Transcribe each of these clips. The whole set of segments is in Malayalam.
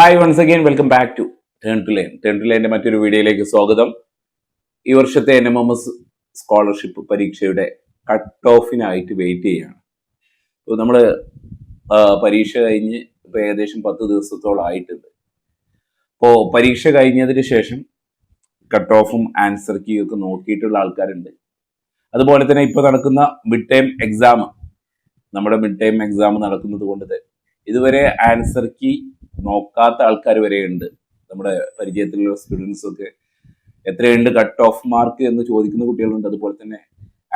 Hi once again welcome back to turn to line. Turn to ലൈൻ്റെ മറ്റൊരു വീഡിയോയിലേക്ക് സ്വാഗതം. ഈ വർഷത്തെ NMMS സ്കോളർഷിപ്പ് പരീക്ഷയുടെ കട്ട് ഓഫിനായിട്ട് വെയിറ്റ് ചെയ്യുകയാണ്. ഇപ്പോൾ നമ്മൾ പരീക്ഷ കഴിഞ്ഞ് ഇപ്പോൾ ഏകദേശം 10 ദിവസത്തോളം ആയിട്ടുണ്ട്. അപ്പോൾ പരീക്ഷ കഴിഞ്ഞതിന് ശേഷം കട്ട് ഓഫും ആൻസർ കീ ഒക്കെ നോക്കിയിട്ടുള്ള ആൾക്കാരുണ്ട്. അതുപോലെ തന്നെ ഇപ്പോൾ നടക്കുന്ന മിഡ് ടൈം എക്സാം, നമ്മുടെ മിഡ് ടൈം എക്സാം നടക്കുന്നത് കൊണ്ട് ഇതുവരെ ആൻസർ കീ നോക്കാത്ത ആൾക്കാർ വരെ ഉണ്ട്. നമ്മുടെ പരിചയത്തിലുള്ള സ്റ്റുഡൻസ് ഒക്കെ എത്രയുണ്ട് കട്ട് ഓഫ് മാർക്ക് എന്ന് ചോദിക്കുന്ന കുട്ടികളുണ്ട്. അതുപോലെ തന്നെ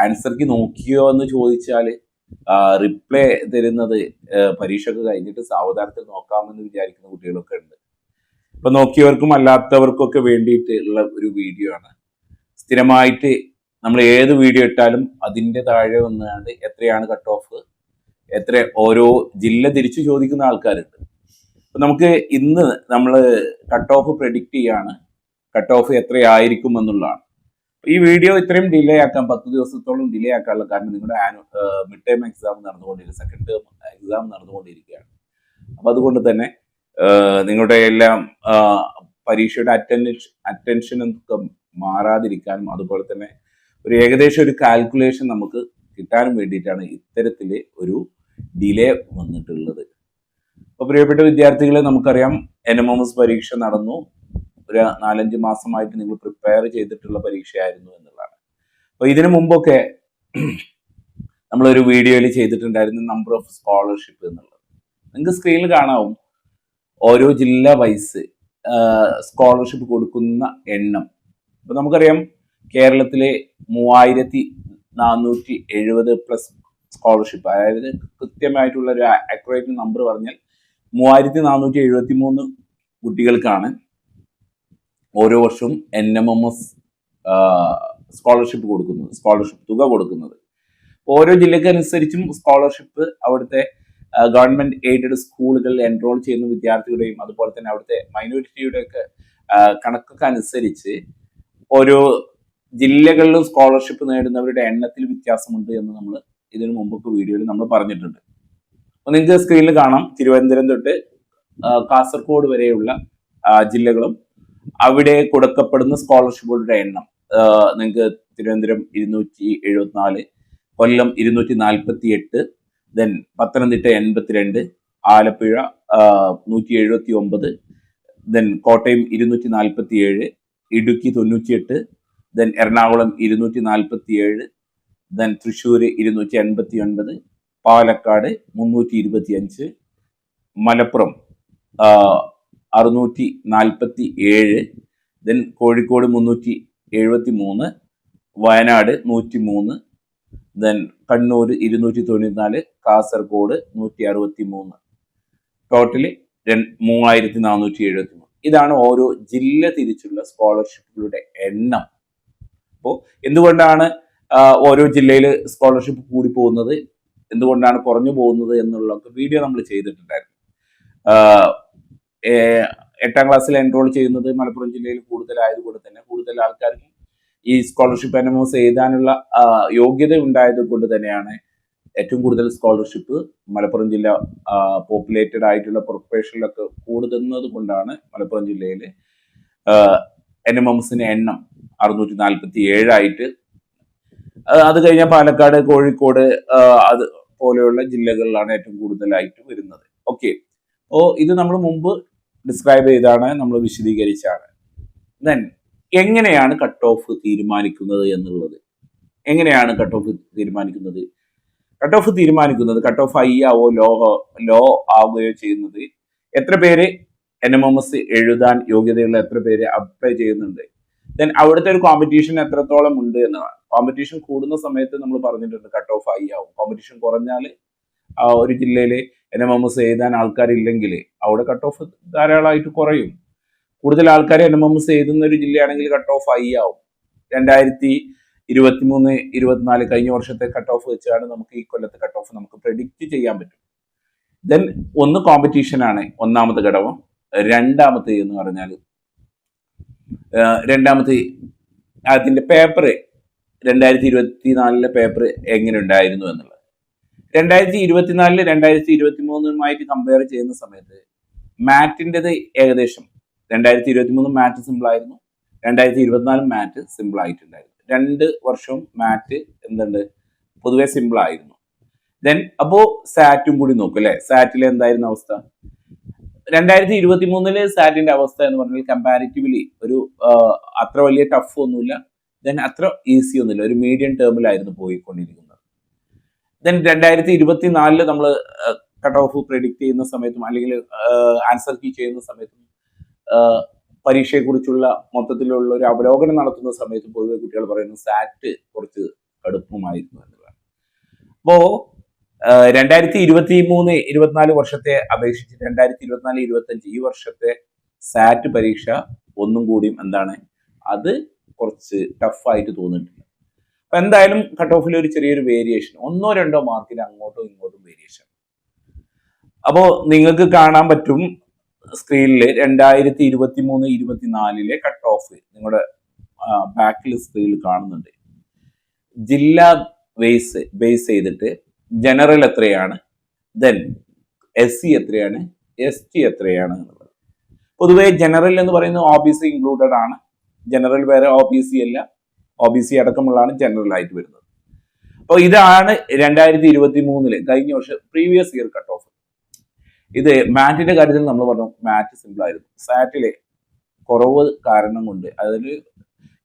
ആൻസർ കീ നോക്കിയോ എന്ന് ചോദിച്ചാൽ റിപ്ലൈ തരുന്നത് പരീക്ഷയൊക്കെ കഴിഞ്ഞിട്ട് സാവധാനത്തിൽ നോക്കാമെന്ന് വിചാരിക്കുന്ന കുട്ടികളൊക്കെ ഉണ്ട്. ഇപ്പൊ നോക്കിയവർക്കും അല്ലാത്തവർക്കൊക്കെ വേണ്ടിയിട്ടുള്ള ഒരു വീഡിയോ ആണ്. സ്ഥിരമായിട്ട് നമ്മൾ ഏത് വീഡിയോ ഇട്ടാലും അതിൻ്റെ താഴെ വന്നാണ്ട് എത്രയാണ് കട്ട് ഓഫ്, എത്ര ഓരോ ജില്ല തിരിച്ചു ചോദിക്കുന്ന ആൾക്കാരുണ്ട്. അപ്പൊ നമുക്ക് ഇന്ന് നമ്മൾ കട്ട് ഓഫ് പ്രെഡിക്റ്റ് ചെയ്യാണ്, കട്ട് ഓഫ് എത്രയായിരിക്കും എന്നുള്ളതാണ്. ഈ വീഡിയോ ഇത്രയും ഡിലേ ആക്കാൻ 10 ദിവസത്തോളം ഡിലേ ആക്കാനുള്ള കാരണം നിങ്ങളുടെ മിഡ് ടൈം എക്സാം നടന്നുകൊണ്ടിരിക്കുക, സെക്കൻഡ് ടേം എക്സാം നടന്നുകൊണ്ടിരിക്കുകയാണ്. അപ്പൊ അതുകൊണ്ട് തന്നെ നിങ്ങളുടെ എല്ലാം പരീക്ഷയുടെ അറ്റൻഷൻ ഒക്കെ മാറാതിരിക്കാനും അതുപോലെ തന്നെ ഒരു ഏകദേശം ഒരു കാൽക്കുലേഷൻ നമുക്ക് കിട്ടാനും വേണ്ടിയിട്ടാണ് ഇത്തരത്തിൽ ഒരു ഡിലേ വന്നിട്ടുള്ളത്. അപ്പോൾ പ്രിയപ്പെട്ട വിദ്യാർത്ഥികളെ, നമുക്കറിയാം NMMS പരീക്ഷ നടന്നു. ഒരു 4-5 മാസമായിട്ട് നിങ്ങൾ പ്രിപ്പയർ ചെയ്തിട്ടുള്ള പരീക്ഷയായിരുന്നു എന്നുള്ളതാണ്. അപ്പോൾ ഇതിനു മുമ്പൊക്കെ നമ്മളൊരു വീഡിയോയിൽ ചെയ്തിട്ടുണ്ടായിരുന്നു നമ്പർ ഓഫ് സ്കോളർഷിപ്പ് എന്നുള്ളത്. നിങ്ങൾക്ക് സ്ക്രീനിൽ കാണാവും ഓരോ ജില്ല വൈസ് സ്കോളർഷിപ്പ് കൊടുക്കുന്ന എണ്ണം. അപ്പോൾ നമുക്കറിയാം കേരളത്തിലെ 3470 പ്ലസ് സ്കോളർഷിപ്പ്, അതായത് കൃത്യമായിട്ടുള്ള ഒരു അക്യുറേറ്റ് നമ്പർ പറഞ്ഞാൽ 3473 കുട്ടികൾക്കാണ് ഓരോ വർഷവും NMMS സ്കോളർഷിപ്പ് കൊടുക്കുന്നത്, സ്കോളർഷിപ്പ് തുക കൊടുക്കുന്നത്. ഓരോ ജില്ലക്കനുസരിച്ചും സ്കോളർഷിപ്പ് അവിടുത്തെ ഗവൺമെന്റ് എയ്ഡഡ് സ്കൂളുകളിൽ എൻറോൾ ചെയ്യുന്ന വിദ്യാർത്ഥികളുടെയും അതുപോലെ തന്നെ അവിടുത്തെ മൈനോറിറ്റിയുടെ ഒക്കെ കണക്കൊക്കെ അനുസരിച്ച് ഓരോ ജില്ലകളിലും സ്കോളർഷിപ്പ് നേടുന്നവരുടെ എണ്ണത്തിൽ വ്യത്യാസമുണ്ട് എന്ന് നമ്മൾ ഇതിനു മുമ്പൊക്കെ വീഡിയോയിൽ നമ്മൾ പറഞ്ഞിട്ടുണ്ട്. അപ്പോൾ നിങ്ങൾക്ക് സ്ക്രീനിൽ കാണാം തിരുവനന്തപുരം തൊട്ട് കാസർഗോഡ് വരെയുള്ള ജില്ലകളും അവിടെ കൊടുക്കപ്പെടുന്ന സ്കോളർഷിപ്പുകളുടെ എണ്ണം. നിങ്ങൾക്ക് തിരുവനന്തപുരം 274, കൊല്ലം 248, then Pathanamthitta 82, Alappuzha 179, then Kottayam 247, Idukki 98, then Ernakulam 247, then Thrissur 289, Palakkad 325, Malappuram 647, then Kozhikode 373, Wayanad 103, then Kannur 294, Kasaragod 163, total 3473. ഇതാണ് ഓരോ ജില്ല തിരിച്ചുള്ള സ്കോളർഷിപ്പുകളുടെ എണ്ണം. അപ്പോൾ എന്തുകൊണ്ടാണ് ഓരോ ജില്ലയിൽ സ്കോളർഷിപ്പ് കൂടി പോകുന്നത്, എന്തുകൊണ്ടാണ് കുറഞ്ഞു പോകുന്നത് എന്നുള്ള വീഡിയോ നമ്മൾ ചെയ്തിട്ടുണ്ടായിരുന്നു. 8ാം ക്ലാസ്സിൽ എൻറോൾ ചെയ്യുന്നത് മലപ്പുറം ജില്ലയിൽ കൂടുതലായതുകൊണ്ട് തന്നെ കൂടുതൽ ആൾക്കാർക്കും ഈ സ്കോളർഷിപ്പ് NMMS എഴുതാനുള്ള യോഗ്യത ഉണ്ടായത് കൊണ്ട് തന്നെയാണ് ഏറ്റവും കൂടുതൽ സ്കോളർഷിപ്പ് മലപ്പുറം ജില്ല പോപ്പുലേറ്റഡ് ആയിട്ടുള്ള പ്രൊഫഷനിലൊക്കെ കൂടുന്നത് കൊണ്ടാണ് മലപ്പുറം ജില്ലയിൽ NMMS എണ്ണം 647 ആയിട്ട്. അത് കഴിഞ്ഞാൽ പാലക്കാട്, കോഴിക്കോട് അത് പോലെയുള്ള ജില്ലകളിലാണ് ഏറ്റവും കൂടുതലായിട്ട് വരുന്നത്. ഓക്കെ, ഇത് നമ്മൾ മുമ്പ് ഡിസ്ക്രൈബ് ചെയ്താണ്, നമ്മൾ വിശദീകരിച്ചാണ്. ദെൻ എങ്ങനെയാണ് കട്ട് ഓഫ് തീരുമാനിക്കുന്നത് എന്നുള്ളത്. എങ്ങനെയാണ് കട്ട് ഓഫ് തീരുമാനിക്കുന്നത്? കട്ട് ഓഫ് ഹൈ ആവോ ലോ ആവുകയോ ചെയ്യുന്നത് എത്ര പേര് NMMS എഴുതാൻ യോഗ്യതയുള്ള എത്ര പേര് അപ്ലൈ ചെയ്യുന്നുണ്ട്, ദെൻ അവിടുത്തെ ഒരു കോമ്പറ്റീഷൻ എത്രത്തോളം ഉണ്ട് എന്നതാണ്. കോമ്പറ്റീഷൻ കൂടുന്ന സമയത്ത് നമ്മൾ പറഞ്ഞിട്ടുണ്ട് കട്ട് ഓഫ് ഹൈ ആവും. കോമ്പറ്റീഷൻ കുറഞ്ഞാൽ ഒരു ജില്ലയിൽ NMMS എഴുതാൻ ആൾക്കാരില്ലെങ്കിൽ അവിടെ കട്ട് ഓഫ് ധാരാളമായിട്ട് കുറയും. കൂടുതൽ ആൾക്കാർ NMMS എഴുതുന്ന ഒരു ജില്ലയാണെങ്കിൽ കട്ട് ഓഫ് ഹൈ ആവും. 2023-24 കഴിഞ്ഞ വർഷത്തെ കട്ട് ഓഫ് വെച്ചാണ് നമുക്ക് ഈ കൊല്ലത്തെ കട്ട് ഓഫ് നമുക്ക് പ്രെഡിക്റ്റ് ചെയ്യാൻ പറ്റും. ദെൻ ഒന്ന് കോമ്പറ്റീഷൻ ആണ് ഒന്നാമത്തെ ഘടകം. രണ്ടാമത്തെ എന്ന് പറഞ്ഞാൽ അതിന്റെ പേപ്പർ 2024 പേപ്പർ എങ്ങനെ ഉണ്ടായിരുന്നു എന്നുള്ളത്. 2024 2023 കമ്പയർ ചെയ്യുന്ന സമയത്ത് മാറ്റിൻ്റെത് ഏകദേശം 2023 മാറ്റ് സിമ്പിൾ ആയിരുന്നു, 2024 മാറ്റ് സിമ്പിൾ ആയിട്ടുണ്ടായിരുന്നു. 2 വർഷവും മാറ്റ് എന്തുണ്ട് പൊതുവെ സിമ്പിൾ ആയിരുന്നു. ദെൻ അപ്പോ സാറ്റും കൂടി നോക്കും അല്ലെ. സാറ്റിലെ എന്തായിരുന്നു അവസ്ഥ? 2023 സാറ്റിന്റെ അവസ്ഥ എന്ന് പറഞ്ഞാൽ കമ്പാരിറ്റീവ്ലി ഒരു അത്ര വലിയ ടഫ് ഒന്നുമില്ല, ദെൻ അത്ര ഈസി ഒന്നുമില്ല, ഒരു മീഡിയം ടേമിലായിരുന്നു പോയിക്കൊണ്ടിരിക്കുന്നത്. ദെൻ 2024 നമ്മൾ കട്ട് ഓഫ് പ്രെഡിക്റ്റ് ചെയ്യുന്ന സമയത്തും അല്ലെങ്കിൽ ആൻസർ കീ ചെയ്യുന്ന സമയത്തും പരീക്ഷയെ കുറിച്ചുള്ള മൊത്തത്തിലുള്ള ഒരു അവലോകനം നടത്തുന്ന സമയത്തും പൊതുവെ കുട്ടികൾ പറയുന്നു സാറ്റ് കുറച്ച് കടുപ്പമായിരുന്നു എന്നുള്ളതാണ്. അപ്പോ 2023-24 വർഷത്തെ അപേക്ഷിച്ച് 2024-25 ഈ വർഷത്തെ സാറ്റ് പരീക്ഷ ഒന്നും കൂടിയും എന്താണ് അത് കുറച്ച് ടഫായിട്ട് തോന്നിയിട്ടുണ്ട്. അപ്പൊ എന്തായാലും കട്ട് ഓഫിൽ ഒരു ചെറിയൊരു വേരിയേഷൻ, 1-2 മാർക്കിന് അങ്ങോട്ടും ഇങ്ങോട്ടും വേരിയേഷൻ. അപ്പോ നിങ്ങൾക്ക് കാണാൻ പറ്റും സ്ക്രീനിൽ 2023-24 കട്ട് ഓഫ് നിങ്ങളുടെ ബാക്കിൽ സ്ക്രീനിൽ കാണുന്നുണ്ട്. ജില്ലാ ബേസ് ചെയ്തിട്ട് ജനറൽ എത്രയാണ്, ദെൻ SC എത്രയാണ്, ST എത്രയാണ് എന്നുള്ളത്. പൊതുവെ ജനറൽ എന്ന് പറയുന്നത് OBC ഇൻക്ലൂഡഡ് ആണ്. ജനറൽ വേറെ OBC അല്ല, OBC അടക്കമുള്ളതാണ് ജനറൽ ആയിട്ട് വരുന്നത്. അപ്പോൾ ഇതാണ് 2023 കഴിഞ്ഞ വർഷം പ്രീവിയസ് ഇയർ കട്ട് ഓഫ്. ഇത് മാറ്റിന്റെ കാര്യത്തിൽ നമ്മൾ പറഞ്ഞു മാറ്റ് സിമ്പിൾ ആയിരുന്നു. സാറ്റിലെ കുറവ് കാരണം കൊണ്ട്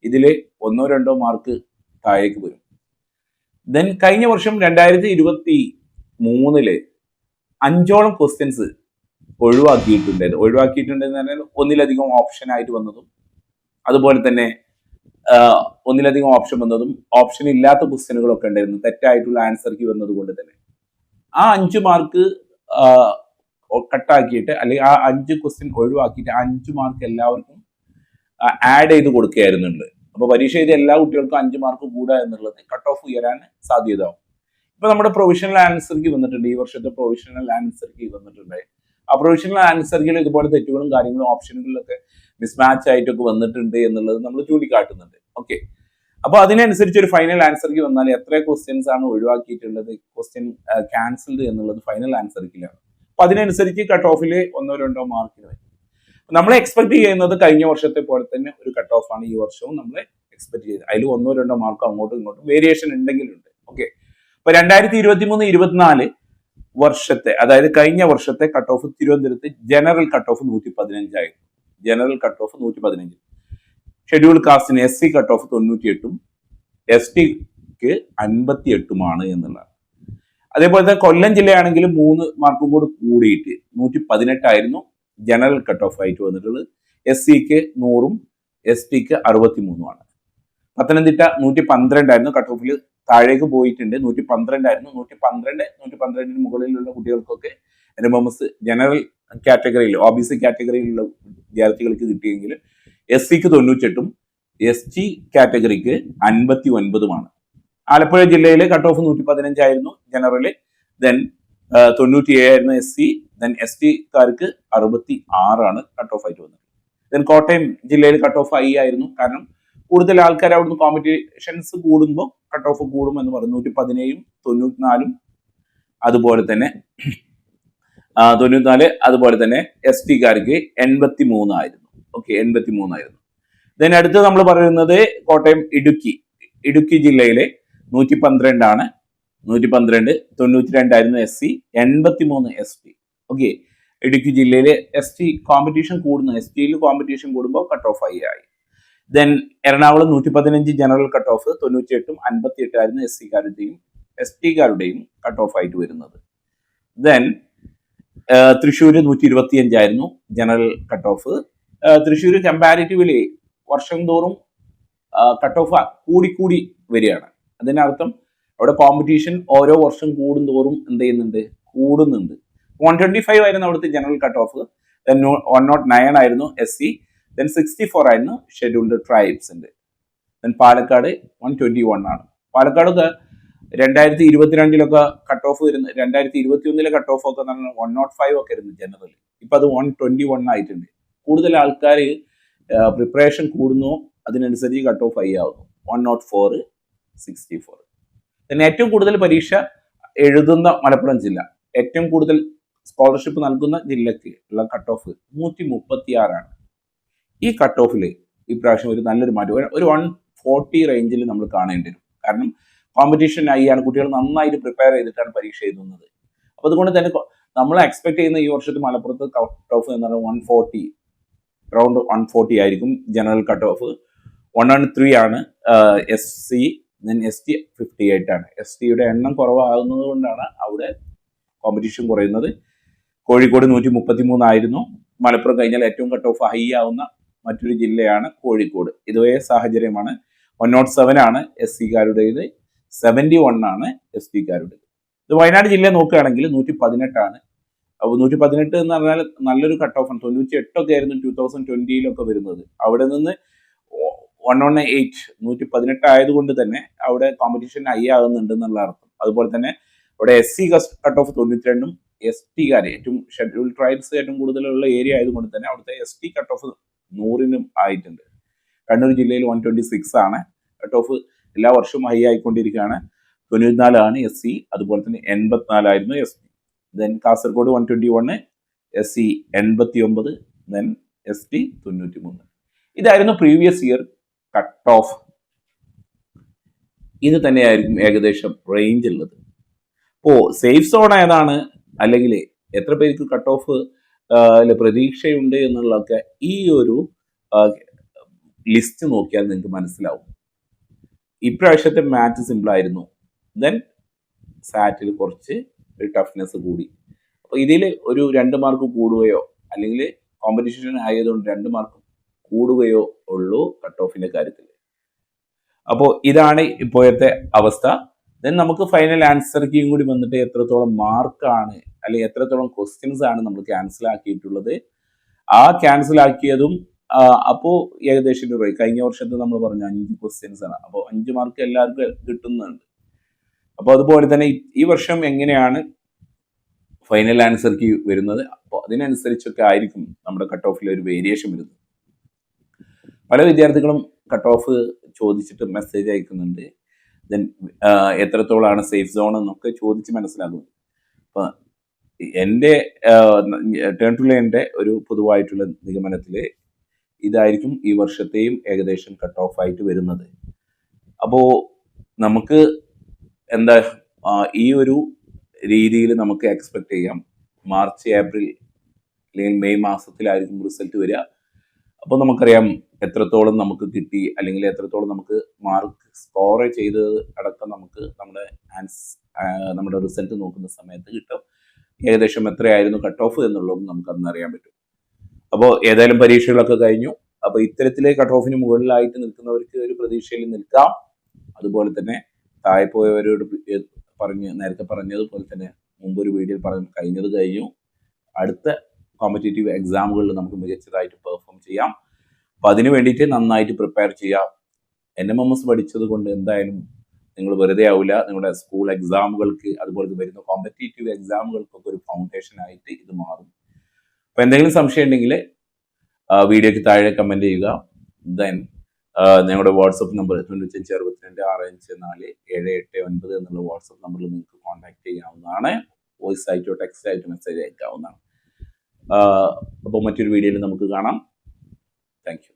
ഇതില് 1-2 മാർക്ക് താഴേക്ക് വരും. ദെൻ കഴിഞ്ഞ വർഷം 2023 5ഓളം ക്വസ്റ്റ്യൻസ് ഒഴിവാക്കിയിട്ടുണ്ടെന്ന് പറഞ്ഞാൽ ഒന്നിലധികം ഓപ്ഷൻ ആയിട്ട് വന്നതും അതുപോലെ തന്നെ ഒന്നിലധികം ഓപ്ഷൻ വന്നതും ഓപ്ഷൻ ഇല്ലാത്ത ക്വസ്റ്റ്യനുകളൊക്കെ ഉണ്ടായിരുന്നു, തെറ്റായിട്ടുള്ള ആൻസർ കീ വന്നത് കൊണ്ട് തന്നെ ആ 5 മാർക്ക് കട്ടാക്കിയിട്ട് അല്ലെങ്കിൽ ആ 5 ക്വസ്റ്റ്യൻ ഒഴിവാക്കിയിട്ട് 5 മാർക്ക് എല്ലാവർക്കും ആഡ് ചെയ്ത് കൊടുക്കുകയായിരുന്നുണ്ട്. അപ്പൊ പരീക്ഷ ചെയ്ത് എല്ലാ കുട്ടികൾക്കും 5 മാർക്ക് കൂടുക എന്നുള്ളത് കട്ട് ഓഫ് ഉയരാൻ സാധ്യതയാവും. ഇപ്പൊ നമ്മുടെ പ്രൊവിഷണൽ ആൻസർ കീ വന്നിട്ടുണ്ട്, ഈ വർഷത്തെ പ്രൊവിഷണൽ ആൻസർ കീ വന്നിട്ടുണ്ട്. ആ പ്രൊവിഷണൽ ആൻസർ കീയിൽ ഇതുപോലെ തെറ്റുകളും കാര്യങ്ങളും ഓപ്ഷനുകളിലൊക്കെ മിസ്മാച്ച് ആയിട്ടൊക്കെ വന്നിട്ടുണ്ട് എന്നുള്ളത് നമ്മൾ ചൂണ്ടിക്കാട്ടുന്നുണ്ട്. ഓക്കെ, അപ്പൊ അതിനനുസരിച്ച് ഒരു ഫൈനൽ ആൻസർ കീ വന്നാൽ എത്ര ക്വസ്റ്റ്യൻസ് ആണ് ഒഴിവാക്കിയിട്ടുള്ളത്, ക്വസ്റ്റ്യൻ ക്യാൻസൽഡ് എന്നുള്ളത് ഫൈനൽ ആൻസർ കീയിലാണ്. അപ്പൊ അതിനനുസരിച്ച് കട്ട് ഓഫിൽ 1-2 മാർക്കിന് വരും. നമ്മൾ എക്സ്പെക്ട് ചെയ്യുന്നത് കഴിഞ്ഞ വർഷത്തെ പോലെ തന്നെ ഒരു കട്ട് ഓഫ് ആണ് ഈ വർഷവും നമ്മൾ എക്സ്പെക്ട് ചെയ്തത്. അതിൽ 1-2 മാർക്ക് അങ്ങോട്ടും ഇങ്ങോട്ടും വേരിയേഷൻ ഉണ്ടെങ്കിലുണ്ട്. ഓക്കെ, അപ്പൊ 2023-24 വർഷത്തെ അതായത് കഴിഞ്ഞ വർഷത്തെ കട്ട് ഓഫ് തിരുവനന്തപുരത്ത് ജനറൽ കട്ട് ഓഫ് 115 ആയിരുന്നു. General cut off 115. ഷെഡ്യൂൾ കാസ്റ്റിന് SC കട്ട് ഓഫ് 98ഉം STക്ക് 58ഉമാണ് എന്നുള്ളതാണ്. അതേപോലെ തന്നെ കൊല്ലം ജില്ലയാണെങ്കിലും 3 മാർക്കും കൂടി കൂടിയിട്ട് 118 ആയിരുന്നു ജനറൽ കട്ട് ഓഫ് ആയിട്ട് വന്നിട്ടുള്ളത്. SCക്ക് 100ഉം STക്ക് 63ഉമാണ്. പത്തനംതിട്ട 112 ആയിരുന്നു, കട്ട് ഓഫിൽ താഴേക്ക് പോയിട്ടുണ്ട്. 112 ആയിരുന്നു. 112-112 മുകളിലുള്ള കുട്ടികൾക്കൊക്കെ NMMS ജനറൽ കാറ്റഗറിയിൽ OBC കാറ്റഗറിയിലുള്ള വിദ്യാർത്ഥികൾക്ക് കിട്ടിയെങ്കിൽ SCക്ക് 98ഉം ST കാറ്റഗറിക്ക് 59ഉമാണ്. ആലപ്പുഴ ജില്ലയിലെ കട്ട് ഓഫ് 115 ആയിരുന്നു ജനറല്, ദെൻ 97 ആയിരുന്നു SC, ദെൻ STക്കാർക്ക് 66 കട്ട് ഓഫ് ആയിട്ട് വന്നത്. ദെൻ കോട്ടയം ജില്ലയിൽ കട്ട് ഓഫ് ഹൈ ആയിരുന്നു, കാരണം കൂടുതൽ ആൾക്കാർ അവിടുന്ന് കോമ്പറ്റീഷൻസ് കൂടുമ്പോൾ കട്ട് ഓഫ് കൂടും എന്ന് പറഞ്ഞു. 117ഉം 94ഉം അതുപോലെ തന്നെ 94, അതുപോലെ തന്നെ STക്കാർക്ക് 83 ആയിരുന്നു. ഓക്കെ, 83 ആയിരുന്നു. ദെൻ അടുത്ത് നമ്മൾ പറയുന്നത് കോട്ടയം ഇടുക്കി ജില്ലയിലെ 112 ആണ്. 112, 92 ആയിരുന്നു SC, 83 ST. ഓക്കെ, ഇടുക്കി ജില്ലയിലെ ST കോമ്പറ്റീഷൻ കൂടുന്നു. STയിൽ കോമ്പറ്റീഷൻ കൂടുമ്പോൾ കട്ട് ഓഫ് ആയി. Then Ernakulam 115 general cut off 98ഉം 58 ആയിരുന്നു SCക്കാരുടെയും STക്കാരുടെയും കട്ട് ഓഫ് ആയിട്ട് വരുന്നത്. ദെൻ തൃശ്ശൂർ 125 ആയിരുന്നു general cut of. Thrissur comparatively വർഷം തോറും കട്ട് ഓഫ് കൂടി വരികയാണ്. അതിനർത്ഥം അവിടെ കോമ്പറ്റീഷൻ ഓരോ വർഷം കൂടുന്തോറും എന്ത് ചെയ്യുന്നുണ്ട്, കൂടുന്നുണ്ട്. 125 ആയിരുന്നു അവിടുത്തെ ജനറൽ കട്ട് ഓഫ്, ദെൻ 109 ആയിരുന്നു SC, ദെൻ 64 ആയിരുന്നു ഷെഡ്യൂൾഡ് ട്രൈബ്സിന്റെ. ദെൻ പാലക്കാട് 121 ആണ്. പാലക്കാടൊക്കെ 2022 കട്ട് ഓഫ് വരുന്നത്, 2021 കട്ട് ഓഫ് ഒക്കെ 105 ഒക്കെ ആയിരുന്നു ജനറൽ. ഇപ്പൊ അത് 121 ആയിട്ടുണ്ട്. കൂടുതൽ ആൾക്കാർ പ്രിപ്പറേഷൻ കൂടുന്നു, അതിനനുസരിച്ച് കട്ട് ഓഫ് ഹൈ ആവുന്നു. 104, 64. പിന്നെ ഏറ്റവും കൂടുതൽ പരീക്ഷ എഴുതുന്ന മലപ്പുറം ജില്ല, ഏറ്റവും കൂടുതൽ സ്കോളർഷിപ്പ് നൽകുന്ന ജില്ലയ്ക്ക് ഉള്ള കട്ട് ഓഫ് 136 ഈ കട്ട് ഓഫിൽ ഇപ്രാവശ്യം ഒരു നല്ലൊരു മാറ്റം, ഒരു 140 റേഞ്ചിൽ നമ്മൾ കാണേണ്ടി വരും. കാരണം കോമ്പറ്റീഷൻ ആയിയാണ്, കുട്ടികൾ നന്നായിട്ട് പ്രിപ്പയർ ചെയ്തിട്ടാണ് പരീക്ഷ എഴുതുന്നത്. അപ്പോൾ അതുകൊണ്ട് തന്നെ നമ്മൾ എക്സ്പെക്ട് ചെയ്യുന്ന ഈ വർഷത്തെ മലപ്പുറത്ത് കട്ട് ഓഫ് എന്ന് പറഞ്ഞാൽ 140, അറൗണ്ട് 140 ആയിരിക്കും ജനറൽ കട്ട് ഓഫ്. 103 ആണ് SC, ST 58 ആണ്. STയുടെ എണ്ണം കുറവാകുന്നത് കൊണ്ടാണ് അവിടെ കോമ്പറ്റീഷൻ കുറയുന്നത്. കോഴിക്കോട് 133 ആയിരുന്നു. മലപ്പുറം കഴിഞ്ഞാൽ ഏറ്റവും കട്ട് ഓഫ് ഹൈ ആവുന്ന മറ്റൊരു ജില്ലയാണ് കോഴിക്കോട്. ഇതേ സാഹചര്യമാണ്. 107 ആണ് SCക്കാരുടേത്, 71 ആണ് STക്കാരുടേത്. ഇത് വയനാട് ജില്ല നോക്കുകയാണെങ്കിൽ 118 ആണ്. അപ്പോൾ 118 എന്ന് പറഞ്ഞാൽ നല്ലൊരു കട്ട് ഓഫ് ആണ്. 98 ഒക്കെ ആയിരുന്നു 2020 വരുന്നത്. അവിടെ നിന്ന് 118, 118 ആയതുകൊണ്ട് തന്നെ അവിടെ കോമ്പറ്റീഷൻ ഹൈ ആകുന്നുണ്ട് എന്നുള്ള അർത്ഥം. അതുപോലെ തന്നെ അവിടെ SC കട്ട് ഓഫ് 92, STക്കാർ ഏറ്റവും ഷെഡ്യൂൾ ട്രൈബ്സ് ഏറ്റവും കൂടുതലുള്ള ഏരിയ ആയതുകൊണ്ട് തന്നെ അവിടുത്തെ ST കട്ട് ഓഫ് 100 ആയിട്ടുണ്ട്. കണ്ണൂർ ജില്ലയിൽ 126 ആണ് കട്ട് ഓഫ്, എല്ലാ വർഷവും ഹൈ ആയിക്കൊണ്ടിരിക്കുകയാണ്. 94 ആണ് SC, അതുപോലെ തന്നെ 84 ആയിരുന്നു ST. Then Kasaragod 121, SC 89, then ST 93. ഇതായിരുന്നു പ്രീവിയസ് ഇയർ കട്ട് ഓഫ്. ഇത് തന്നെയായിരിക്കും ഏകദേശം റേഞ്ച് ഉള്ളത്. അപ്പോൾ സേഫ് സോൺ ഏതാണ്, അല്ലെങ്കിൽ എത്ര പേർക്ക് കട്ട് ഓഫ് പ്രതീക്ഷയുണ്ട് എന്നുള്ളതൊക്കെ ഈ ഒരു ലിസ്റ്റ് നോക്കിയാൽ നിങ്ങൾക്ക് മനസ്സിലാവും. ഇപ്രാവശ്യത്തെ മാച്ച് സിമ്പിൾ ആയിരുന്നു. ദെൻ സാറ്റിൽ കുറച്ച് ഒരു ടഫ്നെസ് കൂടി. അപ്പോൾ ഇതിൽ ഒരു 2 മാർക്ക് കൂടുകയോ അല്ലെങ്കിൽ കോമ്പറ്റീഷൻ ആയതുകൊണ്ട് 2 മാർക്ക് കൂടുകയോ ഉള്ളൂ കട്ട് ഓഫിന്റെ കാര്യത്തിൽ. അപ്പോൾ ഇതാണ് ഇപ്പോഴത്തെ അവസ്ഥ. ദെൻ നമുക്ക് ഫൈനൽ ആൻസർ കീയും കൂടി വന്നിട്ട് എത്രത്തോളം മാർക്കാണ് അല്ലെങ്കിൽ എത്രത്തോളം ക്വസ്റ്റ്യൻസ് ആണ് നമ്മൾ ക്യാൻസൽ ആക്കിയിട്ടുള്ളത്. ആ ക്യാൻസൽ ആക്കിയതും അപ്പോൾ ഏകദേശം കഴിഞ്ഞ വർഷത്തെ നമ്മൾ പറഞ്ഞ 5 ക്വസ്റ്റ്യൻസ് ആണ്. അപ്പോൾ 5 മാർക്ക് എല്ലാവർക്കും കിട്ടുന്നുണ്ട്. അപ്പോൾ അതുപോലെ തന്നെ ഈ വർഷം എങ്ങനെയാണ് ഫൈനൽ ആൻസർ കീ വരുന്നത്, അപ്പോൾ അതിനനുസരിച്ചൊക്കെ ആയിരിക്കും നമ്മുടെ കട്ട് ഓഫിൽ ഒരു വേരിയേഷൻ വരുന്നത്. പല വിദ്യാർത്ഥികളും കട്ട് ഓഫ് ചോദിച്ചിട്ട് മെസ്സേജ് അയക്കുന്നുണ്ട്. ദെൻ എത്രത്തോളമാണ് സേഫ് സോൺ എന്നൊക്കെ ചോദിച്ച് മനസ്സിലാക്കുന്നത്. അപ്പം എൻ്റെ ടേൺ ടു ലേണിൻ്റെ ഒരു പൊതുവായിട്ടുള്ള നിഗമനത്തിൽ ഇതായിരിക്കും ഈ വർഷത്തെയും ഏകദേശം കട്ട് ഓഫ് ആയിട്ട് വരുന്നത്. അപ്പോൾ നമുക്ക് എന്താ ഈ ഒരു രീതിയിൽ നമുക്ക് എക്സ്പെക്ട് ചെയ്യാം. മാർച്ച്, ഏപ്രിൽ അല്ലെങ്കിൽ മെയ് മാസത്തിലായിരിക്കും റിസൾട്ട് വരിക. അപ്പോൾ നമുക്കറിയാം എത്രത്തോളം നമുക്ക് കിട്ടി അല്ലെങ്കിൽ എത്രത്തോളം നമുക്ക് മാർക്ക് സ്കോർ ചെയ്തത് അടക്കം നമുക്ക് നമ്മുടെ റിസൾട്ട് നോക്കുന്ന സമയത്ത് കിട്ടും. ഏകദേശം എത്രയായിരുന്നു കട്ട് ഓഫ് എന്നുള്ളതും നമുക്ക് അന്ന് അറിയാൻ പറ്റും. അപ്പോൾ ഏതായാലും പരീക്ഷകളൊക്കെ കഴിഞ്ഞു. അപ്പോൾ ഇത്തരത്തിലെ കട്ട് ഓഫിന് മുകളിലായിട്ട് നിൽക്കുന്നവർക്ക് ഒരു പ്രതീക്ഷയിൽ നിൽക്കാം. അതുപോലെ തന്നെ താഴെ പോയവരോട് നേരത്തെ പറഞ്ഞതുപോലെ തന്നെ മുമ്പൊരു വീഡിയോയിൽ കഴിഞ്ഞു. അടുത്ത കോമ്പറ്റേറ്റീവ് എക്സാമുകളിൽ നമുക്ക് മികച്ചതായിട്ട് പെർഫോം ചെയ്യാം. അപ്പോൾ അതിന് വേണ്ടിയിട്ട് നന്നായിട്ട് പ്രിപ്പയർ ചെയ്യാം. NMMS പഠിച്ചത് കൊണ്ട് എന്തായാലും നിങ്ങൾ വെറുതെ ആവില്ല. നിങ്ങളുടെ സ്കൂൾ എക്സാമുകൾക്ക് അതുപോലെ വരുന്ന കോമ്പറ്റേറ്റീവ് എക്സാമുകൾക്കൊക്കെ ഒരു ഫൗണ്ടേഷൻ ആയിട്ട് ഇത് മാറും. അപ്പോൾ എന്തെങ്കിലും സംശയം ഉണ്ടെങ്കിൽ വീഡിയോയ്ക്ക് താഴെ കമൻറ്റ് ചെയ്യുക. ദെൻ ഞങ്ങളുടെ വാട്സപ്പ് നമ്പർ 9562654789 എന്നുള്ള വാട്സപ്പ് നമ്പറിൽ നിങ്ങൾക്ക് കോൺടാക്ട് ചെയ്യാവുന്നതാണ്. വോയിസ് ആയിട്ടോ ടെക്സ്റ്റ് ആയിട്ടോ മെസ്സേജ് അയക്കാവുന്നതാണ്. അപ്പോൾ മറ്റൊരു വീഡിയോയിൽ നമുക്ക് കാണാം. Thank you.